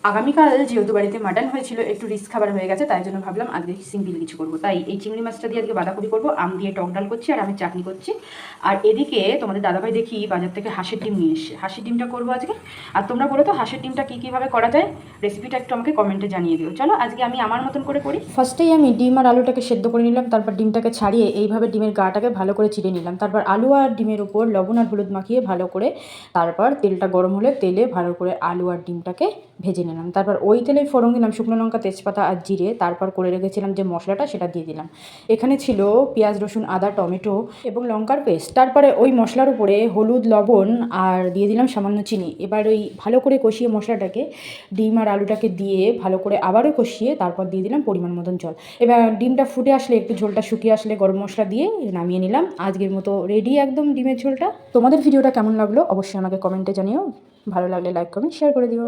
আগামীকাল যেহেতু বাড়িতে মাটন হয়েছিল, একটু রিস্ক খাবার হয়ে গেছে, তাই জন্য ভাবলাম আজকে সিম্পল কিছু করবো। তাই এই চিংড়ি মাছটা দিয়ে আজকে বাঁধাকপি করবো, আম দিয়ে টক ডাল করছি, আর আমি চাটনি করছি। আর এদিকে তোমাদের দাদাভাই দেখি বাজার থেকে হাঁসের ডিম নিয়ে এসছে, হাঁসের ডিমটা করবো আজকে। আর তোমরা বলো তো হাঁসের ডিমটা কীভাবে করা যায়, রেসিপিটা একটু আমাকে কমেন্টে জানিয়ে দিও। চলো আজকে আমি আমার মতন করে করি। ফার্স্টেই আমি ডিম আর আলুটাকে সেদ্ধ করে নিলাম, তারপর ডিমটাকে ছাড়িয়ে এইভাবে ডিমের গাটাকে ভালো করে চিড়ে নিলাম। তারপর আলু আর ডিমের উপর লবণ আর হলুদ মাখিয়ে ভালো করে, তারপর তেলটা গরম হলে তেলে ভালো করে আলু আর ডিমটাকে ভেজে নিলাম। তারপর ওই তেলে ফোড়ন দিলাম শুকনো লঙ্কা, তেজপাতা আর জিরে। তারপর করে রেখেছিলাম যে মশলাটা, সেটা দিয়ে দিলাম। এখানে ছিল পেঁয়াজ, রসুন, আদা, টমেটো এবং লঙ্কার পেস্ট। তারপরে ওই মশলার উপরে হলুদ, লবণ আর দিয়ে দিলাম সামান্য চিনি। এবার ওই ভালো করে কষিয়ে মশলাটাকে ডিম আর আলুটাকে দিয়ে ভালো করে আবারও কষিয়ে তারপর দিয়ে দিলাম পরিমাণ মতন জল। এবার ডিমটা ফুটে আসলে, একটু ঝোলটা শুকিয়ে আসলে গরম মশলা দিয়ে নামিয়ে নিলাম। আজকের মতো রেডি একদম ডিমের ঝোলটা। তোমাদের ভিডিওটা কেমন লাগলো অবশ্যই আমাকে কমেন্টে জানিও। ভালো লাগলে লাইক, কমেন্ট, শেয়ার করে দিও।